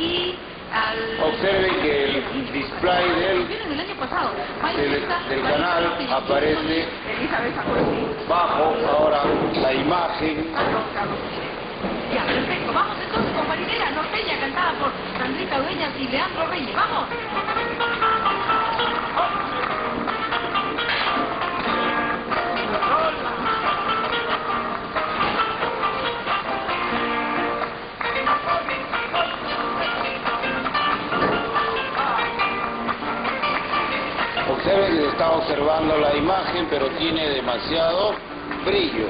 y al... Observen que el display el año pasado. del canal aparece bajo ahora la imagen. Ya, perfecto. Vamos entonces con Marinera Norteña, cantada por Sandrita Dueñas y Leandro Reyes. ¡Vamos! Observen que se está observando la imagen, pero tiene demasiado brillo.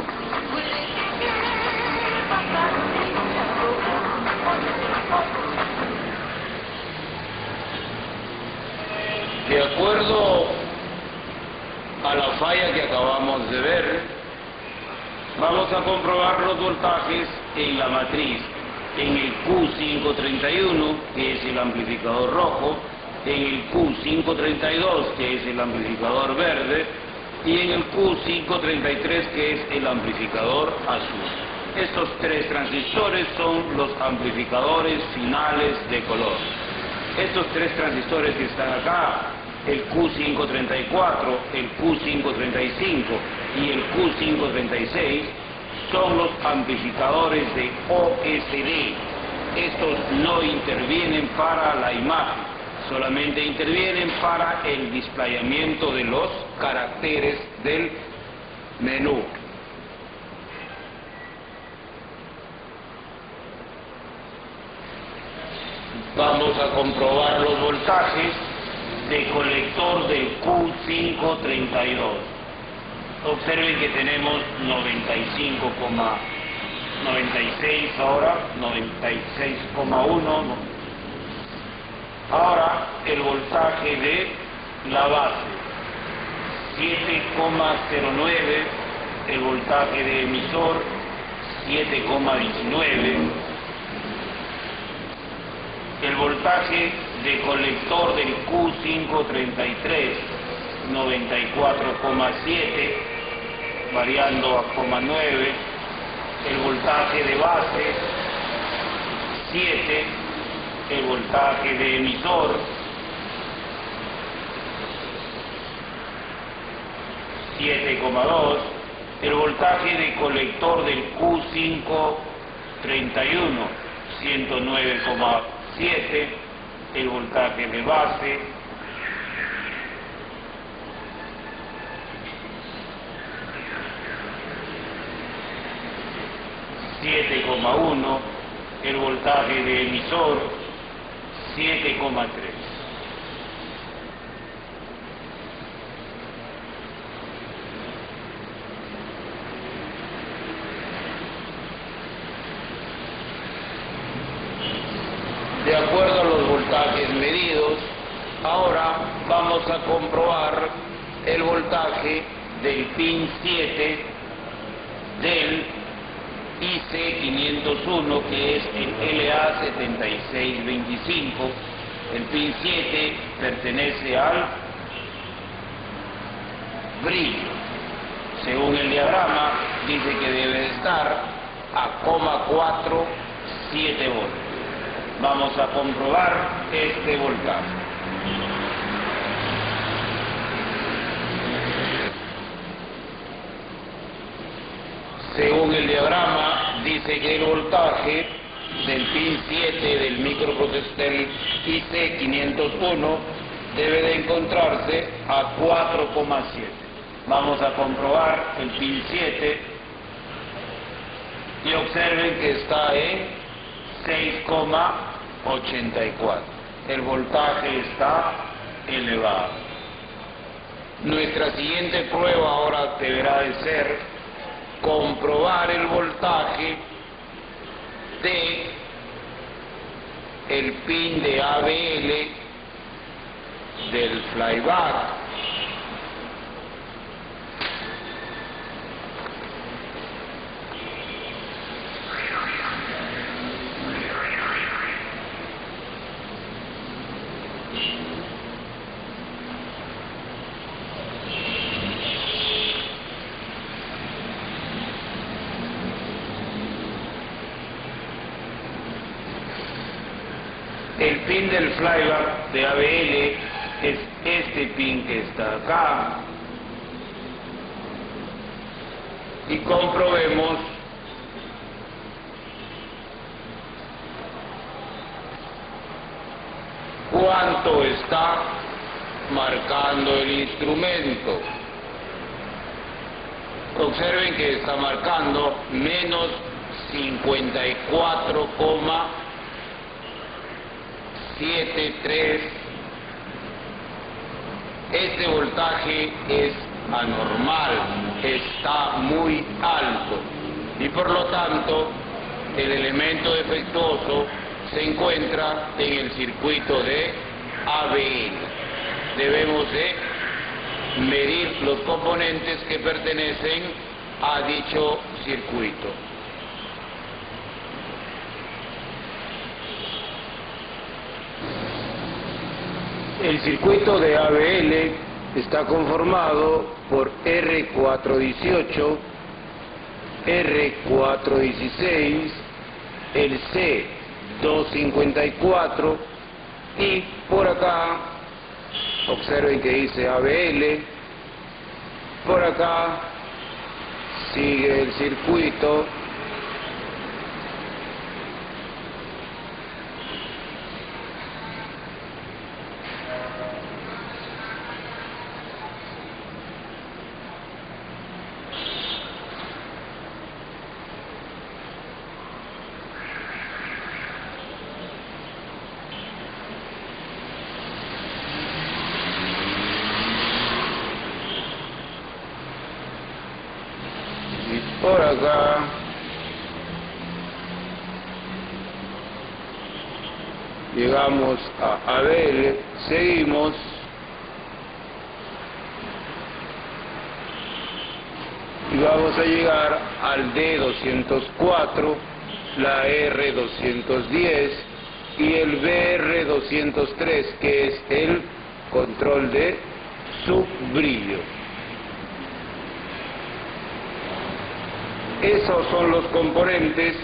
De acuerdo a la falla que acabamos de ver, vamos a comprobar los voltajes en la matriz, en el Q531, que es el amplificador rojo, en el Q532, que es el amplificador verde, y en el Q533, que es el amplificador azul. Estos tres transistores son los amplificadores finales de color. Estos tres transistores que están acá, el Q534, el Q535 y el Q536, son los amplificadores de OSD. Estos no intervienen para la imagen, solamente intervienen para el displayamiento de los caracteres del menú. Vamos a comprobar los voltajes de colector del Q532. Observen que tenemos 95,96 ahora, 96,1. Ahora el voltaje de la base, 7,09, el voltaje de emisor, 7,19. El voltaje de colector del Q533, 94,7, variando a 0,9. El voltaje de base, 7. El voltaje de emisor, 7,2. El voltaje de colector del Q531, 109,7. El voltaje de base, 7,1. El voltaje de emisor, 7,3. De acuerdo a los voltajes medidos, ahora vamos a comprobar el voltaje del pin 7 del IC501, que es el LA7625. El pin 7 pertenece al brillo. Según el diagrama, dice que debe estar a 0,47 voltios. Vamos a comprobar este voltaje. Según el diagrama, dice que el voltaje del pin 7 del microprocesador del IC501 debe de encontrarse a 4,7. Vamos a comprobar el pin 7 y observen que está en 6,84. El voltaje está elevado. Nuestra siguiente prueba ahora deberá de ser comprobar el voltaje de el pin de ABL del flyback. El pin del flyback de ABL es este pin que está acá. Y comprobemos cuánto está marcando el instrumento. Observen que está marcando menos 54,73. Este voltaje es anormal, está muy alto y por lo tanto el elemento defectuoso se encuentra en el circuito de ABL. Debemos de medir los componentes que pertenecen a dicho circuito. El circuito de ABL está conformado por R418, R416, el C254 y por acá, observen que dice ABL, por acá sigue el circuito por acá llegamos a ABL, seguimos y vamos a llegar al D204, la R210 y el BR203, que es el control de subbrillo. Esos son los componentes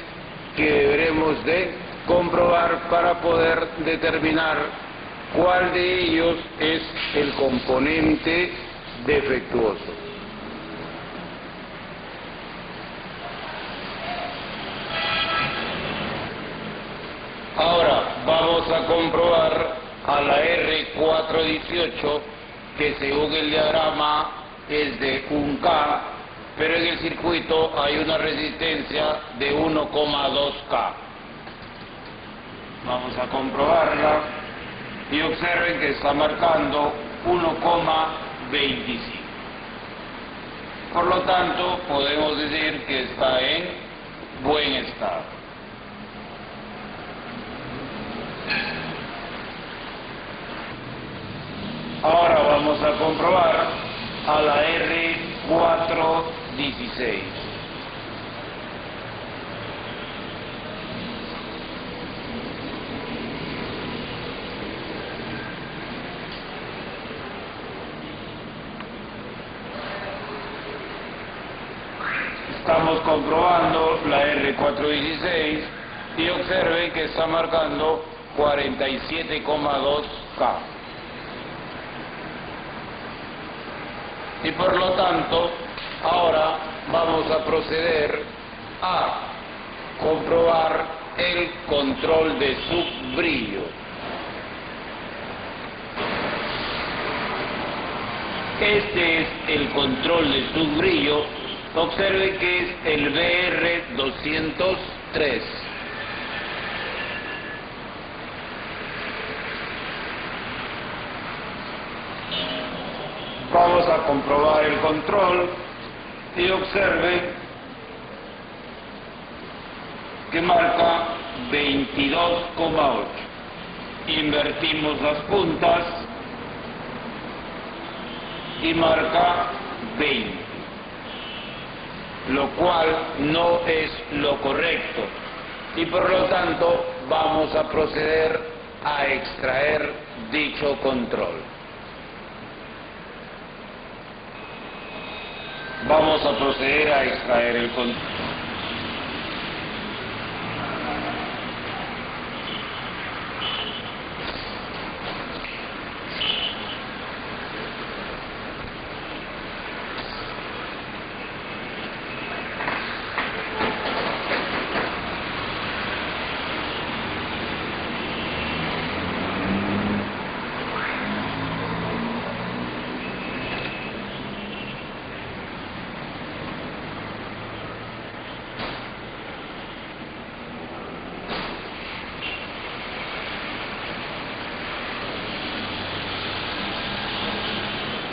que deberemos de comprobar para poder determinar cuál de ellos es el componente defectuoso. Ahora vamos a comprobar a la R418, que según el diagrama es de 1K, pero en el circuito hay una resistencia de 1,2K. Vamos a comprobarla y observen que está marcando 1,25. Por lo tanto, podemos decir que está en buen estado. Ahora vamos a comprobar a la R416. Estamos comprobando la R416 y observen que está marcando 47,2K. Y por lo tanto, ahora vamos a proceder a comprobar el control de subbrillo. Este es el control de subbrillo. Observen que es el BR203. Vamos a comprobar el control y observen que marca 22,8. Invertimos las puntas y marca 20, lo cual no es lo correcto y por lo tanto vamos a proceder a extraer dicho control. Vamos a proceder a extraer el control.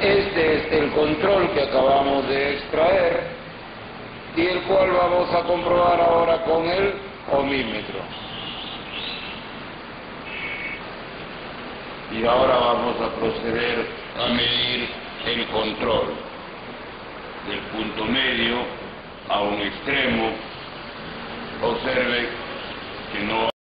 Este es el control que acabamos de extraer y el cual vamos a comprobar ahora con el ohmímetro. Y ahora vamos a proceder a medir el control del punto medio a un extremo. Observe que no